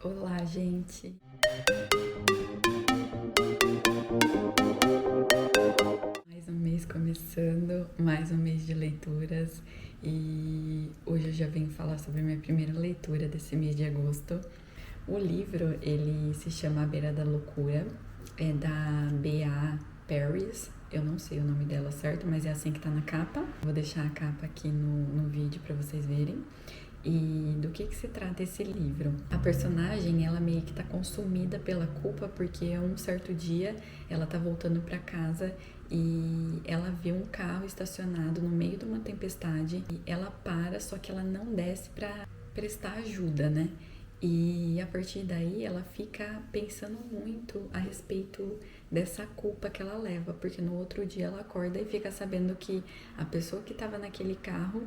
Olá, gente! Mais um mês começando, mais um mês de leituras e hoje eu já venho falar sobre a minha primeira leitura desse mês de agosto. O livro, ele se chama A Beira da Loucura, é da B.A. Paris. Eu não sei o nome dela certo, mas é assim que tá na capa. Vou deixar a capa aqui no vídeo pra vocês verem. E do que se trata esse livro? A personagem, ela meio que tá consumida pela culpa porque um certo dia ela tá voltando pra casa e ela vê um carro estacionado no meio de uma tempestade e ela para, só que ela não desce pra prestar ajuda, né? E a partir daí ela fica pensando muito a respeito dessa culpa que ela leva, porque no outro dia ela acorda e fica sabendo que a pessoa que estava naquele carro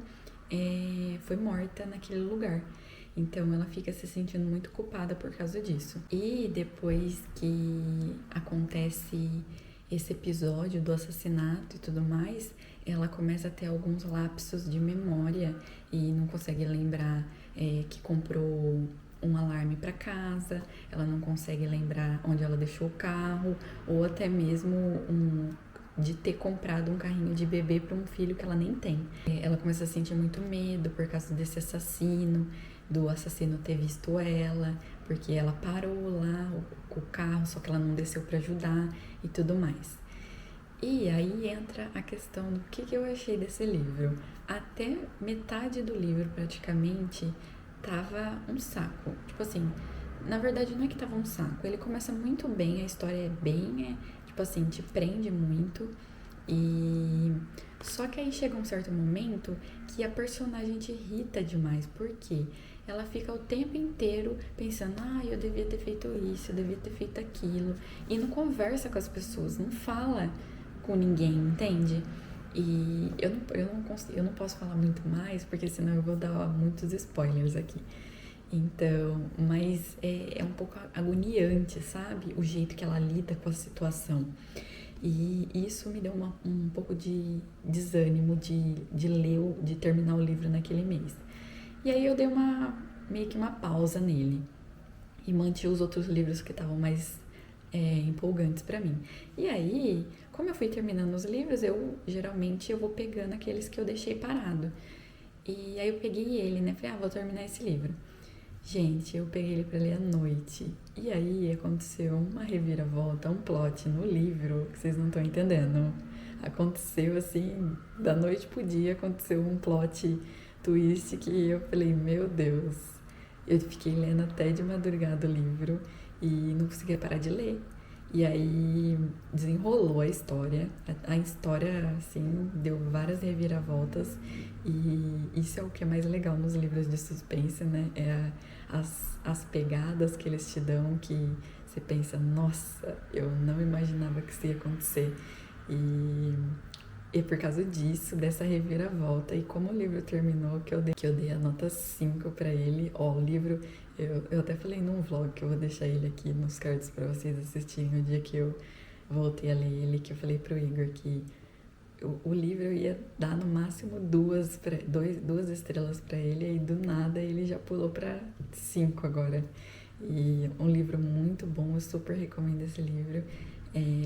foi morta naquele lugar. Então ela fica se sentindo muito culpada por causa disso. E depois que acontece esse episódio do assassinato e tudo mais, ela começa a ter alguns lapsos de memória e não consegue lembrar que comprou um alarme para casa, ela não consegue lembrar onde ela deixou o carro, ou até mesmo de ter comprado um carrinho de bebê para um filho que ela nem tem. Ela começa a sentir muito medo por causa desse assassino, do assassino ter visto ela, porque ela parou lá com o carro, só que ela não desceu para ajudar e tudo mais. E aí entra a questão do que eu achei desse livro. Até metade do livro, praticamente, tava um saco. Tipo assim, na verdade não é que tava um saco. Ele começa muito bem, a história é bem, tipo assim, te prende muito. E só que aí chega um certo momento que a personagem te irrita demais. Por quê? Ela fica o tempo inteiro pensando, eu devia ter feito isso, eu devia ter feito aquilo. E não conversa com as pessoas, não fala com ninguém, entende? E eu não posso falar muito mais, porque senão eu vou dar muitos spoilers aqui. Então, mas é um pouco agoniante, sabe? O jeito que ela lida com a situação. E isso me deu um pouco de desânimo de ler, de terminar o livro naquele mês. E aí eu dei meio que uma pausa nele. E mantive os outros livros que estavam mais empolgantes para mim. E aí, como eu fui terminando os livros, geralmente eu vou pegando aqueles que eu deixei parado. E aí eu peguei ele, né? Falei, vou terminar esse livro. Gente, eu peguei ele pra ler à noite. E aí aconteceu uma reviravolta, um plot no livro que vocês não estão entendendo. Aconteceu assim, da noite pro dia, aconteceu um plot twist que eu falei, meu Deus. Eu fiquei lendo até de madrugada o livro e não conseguia parar de ler. E aí desenrolou a história. A história, assim, deu várias reviravoltas. E isso é o que é mais legal nos livros de suspense, né? As pegadas que eles te dão que você pensa, nossa, eu não imaginava que isso ia acontecer. E por causa disso, dessa reviravolta, e como o livro terminou, que eu dei a nota 5 pra ele. O livro, eu até falei num vlog que eu vou deixar ele aqui nos cards pra vocês assistirem no dia que eu voltei a ler ele, que eu falei pro Igor que o livro eu ia dar no máximo duas estrelas pra ele, e do nada ele já pulou pra 5 agora. E um livro muito bom, eu super recomendo esse livro.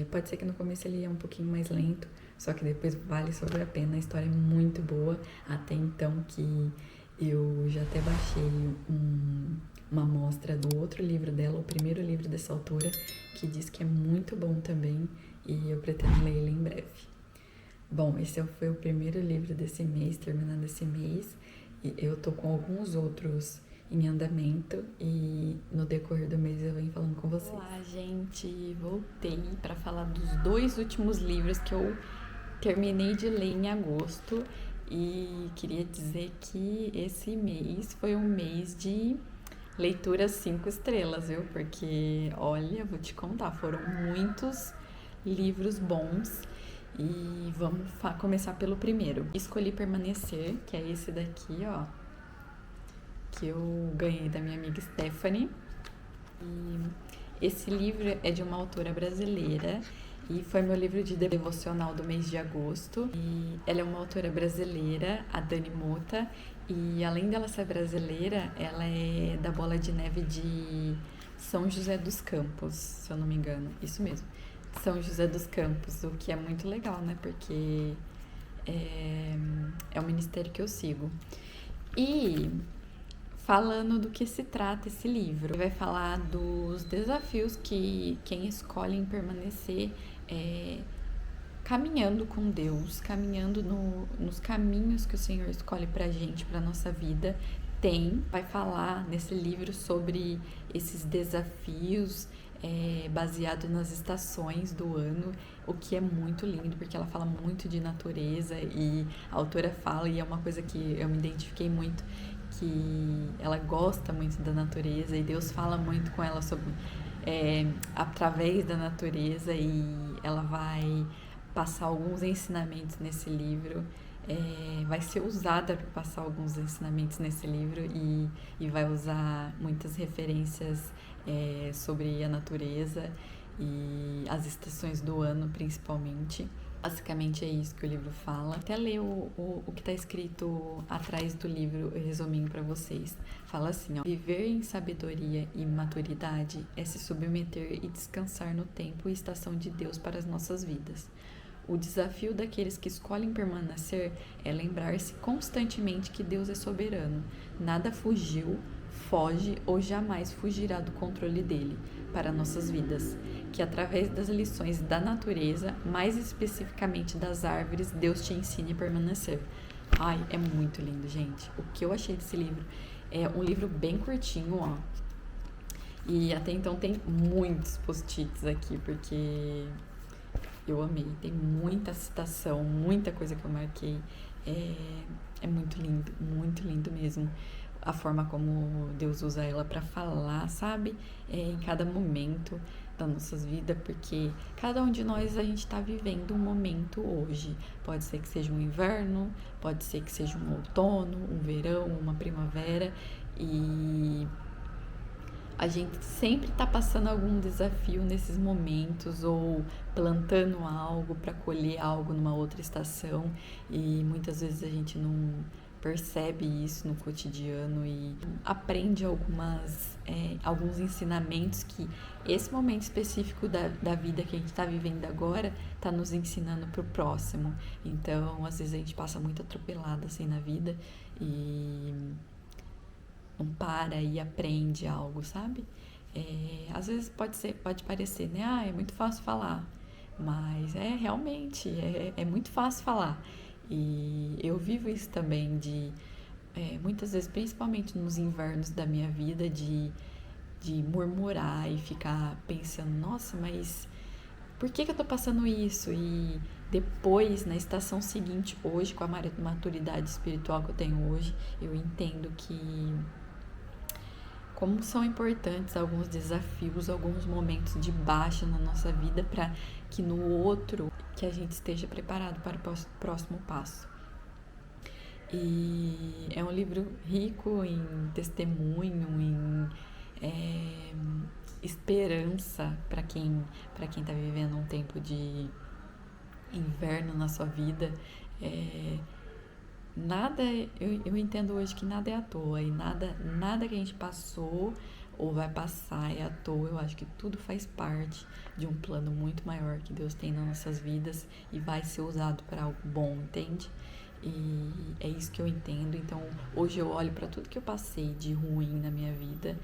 Pode ser que no começo ele é um pouquinho mais lento, só que depois vale super a pena, a história é muito boa. Até então que eu já até baixei uma amostra do outro livro dela, o primeiro livro dessa autora, que diz que é muito bom também, e eu pretendo ler ele em breve. Bom, esse foi o primeiro livro desse mês, terminando esse mês, e eu tô com alguns outros em andamento e no decorrer do mês eu venho falando com vocês. Olá, gente! Voltei para falar dos 2 últimos livros que eu terminei de ler em agosto e queria dizer que esse mês foi um mês de leitura 5 estrelas, viu? Porque, olha, vou te contar, foram muitos livros bons. E vamos começar pelo primeiro. Escolhi Permanecer, que é esse daqui, ó, que eu ganhei da minha amiga Stephanie. E esse livro é de uma autora brasileira e foi meu livro de devocional do mês de agosto. E ela é uma autora brasileira, a Dani Mota, E além dela ser brasileira, ela é da Bola de Neve de São José dos Campos, se eu não me engano. Isso mesmo, São José dos Campos, o que é muito legal, né? Porque é o ministério que eu sigo. E falando do que se trata esse livro, ele vai falar dos desafios que quem escolhe em permanecer caminhando com Deus, caminhando nos caminhos que o Senhor escolhe pra gente, pra nossa vida, vai falar nesse livro sobre esses desafios baseado nas estações do ano, o que é muito lindo, porque ela fala muito de natureza e a autora fala, e é uma coisa que eu me identifiquei muito, que ela gosta muito da natureza e Deus fala muito com ela sobre através da natureza, e ela vai passar alguns ensinamentos nesse livro, vai ser usada para passar alguns ensinamentos nesse livro, e vai usar muitas referências sobre a natureza e as estações do ano, principalmente. Basicamente é isso que o livro fala. Até ler o que está escrito atrás do livro, eu resuminho para vocês. Fala assim, ó: viver em sabedoria e maturidade é se submeter e descansar no tempo e estação de Deus para as nossas vidas. O desafio daqueles que escolhem permanecer é lembrar-se constantemente que Deus é soberano. Nada fugiu, foge ou jamais fugirá do controle dele para nossas vidas. Que através das lições da natureza, mais especificamente das árvores, Deus te ensine a permanecer. Ai, é muito lindo, gente. O que eu achei desse livro é um livro bem curtinho, ó. E até então tem muitos post-its aqui, porque eu amei. Tem muita citação, muita coisa que eu marquei. É muito lindo mesmo. A forma como Deus usa ela para falar, sabe? Em cada momento das nossas vidas, porque cada um de nós, a gente está vivendo um momento hoje. Pode ser que seja um inverno, pode ser que seja um outono, um verão, uma primavera, e a gente sempre está passando algum desafio nesses momentos, ou plantando algo para colher algo numa outra estação, e muitas vezes a gente não percebe isso no cotidiano e aprende alguns ensinamentos que esse momento específico da vida que a gente está vivendo agora está nos ensinando para o próximo. Então, às vezes a gente passa muito atropelado assim na vida e não para e aprende algo, sabe? Às vezes pode parecer, né? É muito fácil falar, mas realmente é muito fácil falar. E eu vivo isso também muitas vezes, principalmente nos invernos da minha vida, de murmurar e ficar pensando, nossa, mas por que eu tô passando isso? E depois, na estação seguinte, hoje, com a maturidade espiritual que eu tenho hoje, eu entendo como são importantes alguns desafios, alguns momentos de baixa na nossa vida, para que no outro que a gente esteja preparado para o próximo passo. E é um livro rico em testemunho, em esperança para quem está vivendo um tempo de inverno na sua vida. Eu entendo hoje que nada é à toa, e nada que a gente passou ou vai passar é à toa. Eu acho que tudo faz parte de um plano muito maior que Deus tem nas nossas vidas e vai ser usado para algo bom, entende? E é isso que eu entendo. Então, hoje eu olho para tudo que eu passei de ruim na minha vida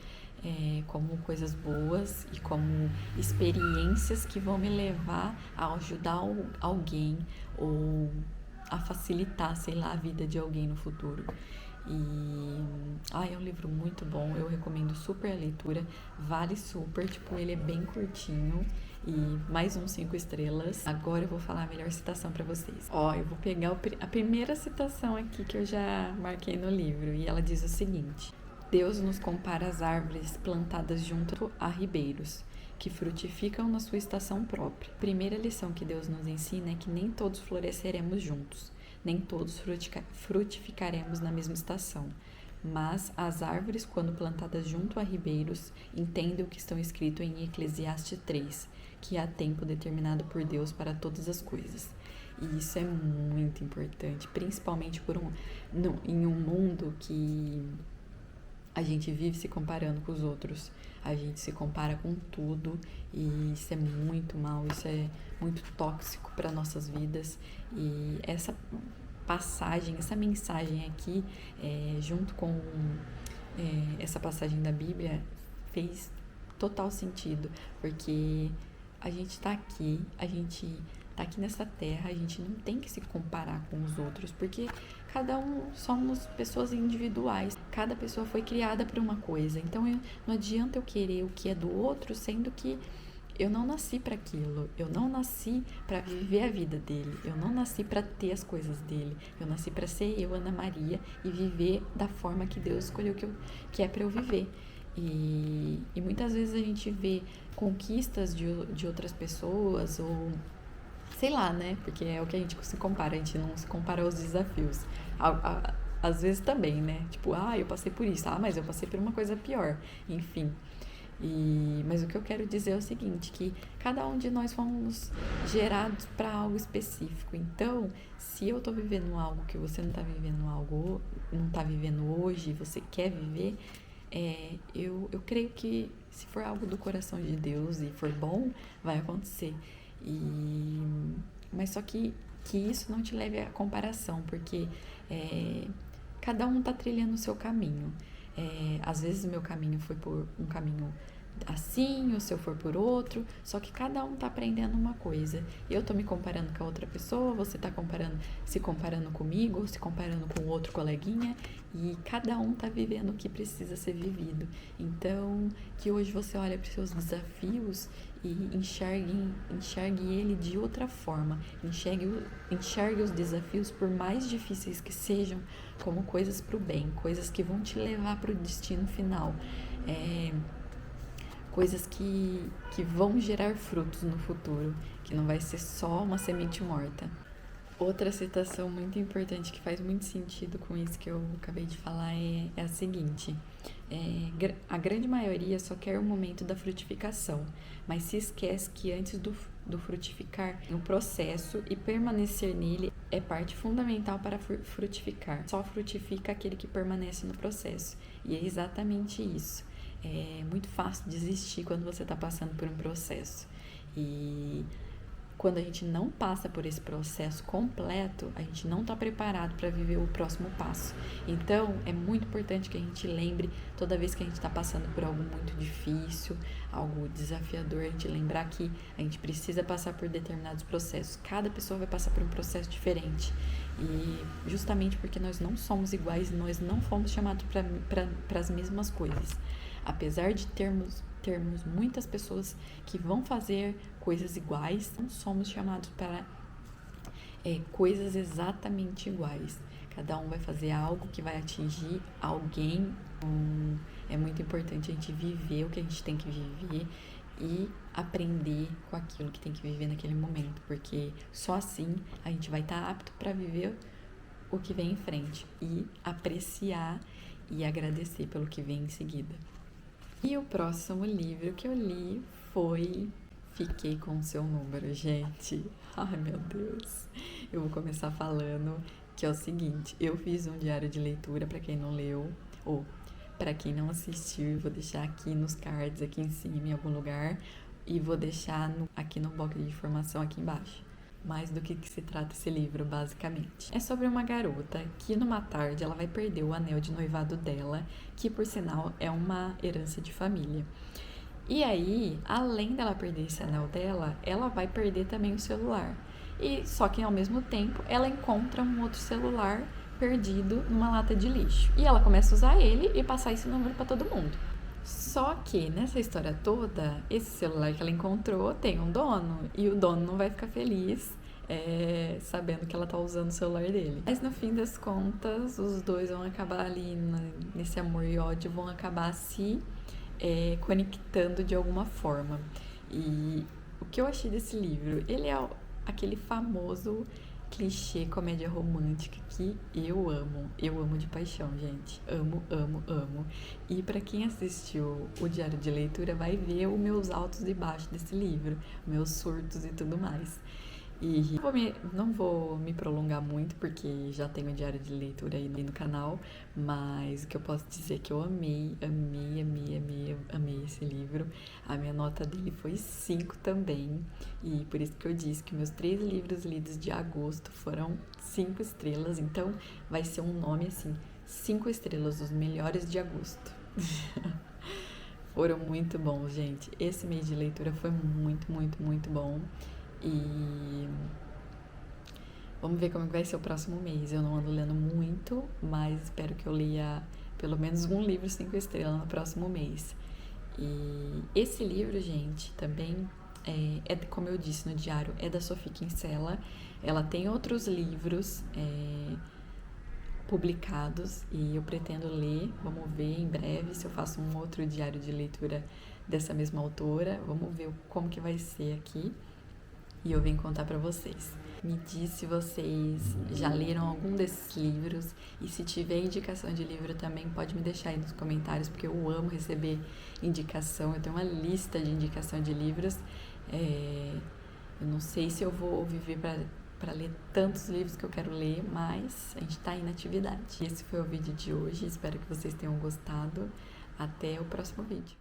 como coisas boas e como experiências que vão me levar a ajudar alguém, ou a facilitar, sei lá, a vida de alguém no futuro. E é um livro muito bom, eu recomendo super a leitura, vale super, ele é bem curtinho, e mais 5 estrelas. Agora eu vou falar a melhor citação para vocês. Eu vou pegar a primeira citação aqui que eu já marquei no livro, e ela diz o seguinte: Deus nos compara às árvores plantadas junto a ribeiros, que frutificam na sua estação própria. A primeira lição que Deus nos ensina é que nem todos floresceremos juntos, nem todos frutificaremos na mesma estação. Mas as árvores, quando plantadas junto a ribeiros, entendem o que está escrito em Eclesiastes 3, que há tempo determinado por Deus para todas as coisas. E isso é muito importante, principalmente em um mundo que a gente vive se comparando com os outros. A gente se compara com tudo e isso é muito mal, isso é muito tóxico para nossas vidas. E essa passagem, essa mensagem aqui, junto com essa passagem da Bíblia, fez total sentido, porque a gente tá aqui nessa terra, a gente não tem que se comparar com os outros, porque cada um somos pessoas individuais, cada pessoa foi criada por uma coisa, então não adianta eu querer o que é do outro, sendo que eu não nasci para aquilo, eu não nasci para viver a vida dele, eu não nasci para ter as coisas dele, eu nasci para ser eu, Ana Maria, e viver da forma que Deus escolheu que é para eu viver. E muitas vezes a gente vê conquistas de outras pessoas, ou sei lá, né? Porque é o que a gente se compara, a gente não se compara aos desafios. Às vezes também, né? Tipo, eu passei por isso, mas eu passei por uma coisa pior. Enfim. Mas o que eu quero dizer é o seguinte, que cada um de nós fomos gerados para algo específico. Então, se eu tô vivendo algo que você não tá vivendo não tá vivendo hoje, você quer viver, eu creio que se for algo do coração de Deus e for bom, vai acontecer. Mas só que isso não te leve à comparação, porque cada um tá trilhando o seu caminho. Às vezes o meu caminho foi por um caminho assim, o seu for por outro, só que cada um tá aprendendo uma coisa. Eu tô me comparando com a outra pessoa, você tá se comparando comigo, se comparando com outro coleguinha, e cada um tá vivendo o que precisa ser vivido. Então, que hoje você olhe para os seus desafios e enxergue ele de outra forma. Enxergue os desafios, por mais difíceis que sejam, como coisas para o bem, coisas que vão te levar para o destino final. Coisas que vão gerar frutos no futuro, que não vai ser só uma semente morta. Outra citação muito importante que faz muito sentido com isso que eu acabei de falar é a seguinte: a grande maioria só quer o momento da frutificação, mas se esquece que antes do frutificar, o processo e permanecer nele é parte fundamental para frutificar. Só frutifica aquele que permanece no processo, e é exatamente isso. É muito fácil desistir quando você está passando por um processo. E quando a gente não passa por esse processo completo, a gente não está preparado para viver o próximo passo. Então, é muito importante que a gente lembre, toda vez que a gente está passando por algo muito difícil, algo desafiador, a gente lembrar que a gente precisa passar por determinados processos. Cada pessoa vai passar por um processo diferente. E justamente porque nós não somos iguais, nós não fomos chamados para as mesmas coisas. Apesar de termos muitas pessoas que vão fazer coisas iguais, não somos chamados para coisas exatamente iguais. Cada um vai fazer algo que vai atingir alguém. É muito importante a gente viver o que a gente tem que viver e aprender com aquilo que tem que viver naquele momento, porque só assim a gente vai estar apto para viver o que vem em frente e apreciar e agradecer pelo que vem em seguida. E o próximo livro que eu li foi Fiquei com o Seu Número, gente. Ai, meu Deus. Eu vou começar falando que é o seguinte: eu fiz um diário de leitura para quem não leu, ou para quem não assistiu, vou deixar aqui nos cards, aqui em cima, em algum lugar, e vou deixar aqui no box de informação aqui embaixo. Mais do que se trata esse livro, basicamente. É sobre uma garota que numa tarde ela vai perder o anel de noivado dela, que por sinal é uma herança de família. E aí, além dela perder esse anel dela, ela vai perder também o celular. E só que ao mesmo tempo ela encontra um outro celular perdido numa lata de lixo. E ela começa a usar ele e passar esse número para todo mundo. Só que nessa história toda, esse celular que ela encontrou tem um dono, e o dono não vai ficar feliz sabendo que ela tá usando o celular dele. Mas no fim das contas, os dois vão acabar ali nesse amor e ódio, vão acabar se conectando de alguma forma. E o que eu achei desse livro? Ele é aquele famoso clichê comédia romântica que eu amo de paixão, gente, amo. E para quem assistiu o diário de leitura vai ver os meus altos e baixos desse livro, meus surtos e tudo mais. E não vou me prolongar muito, porque já tenho o diário de leitura aí no canal, mas o que eu posso dizer é que eu amei esse livro. A minha nota dele foi 5 também, e por isso que eu disse que meus 3 livros lidos de agosto foram 5 estrelas, então vai ser um nome assim, 5 estrelas, os melhores de agosto. Foram muito bons, gente. Esse mês de leitura foi muito bom. E vamos ver como vai ser o próximo mês. Eu não ando lendo muito, mas espero que eu leia pelo menos um livro 5 estrelas no próximo mês. E esse livro, gente, também como eu disse no diário, é da Sophie Kinsella. Ela tem outros livros publicados e eu pretendo ler. Vamos ver em breve se eu faço um outro diário de leitura dessa mesma autora. Vamos ver como que vai ser aqui. E eu vim contar pra vocês. Me diz se vocês já leram algum desses livros, e se tiver indicação de livro também pode me deixar aí nos comentários, porque eu amo receber indicação. Eu tenho uma lista de indicação de livros. Eu não sei se eu vou viver para ler tantos livros que eu quero ler, mas a gente tá aí na atividade. Esse foi o vídeo de hoje, espero que vocês tenham gostado. Até o próximo vídeo.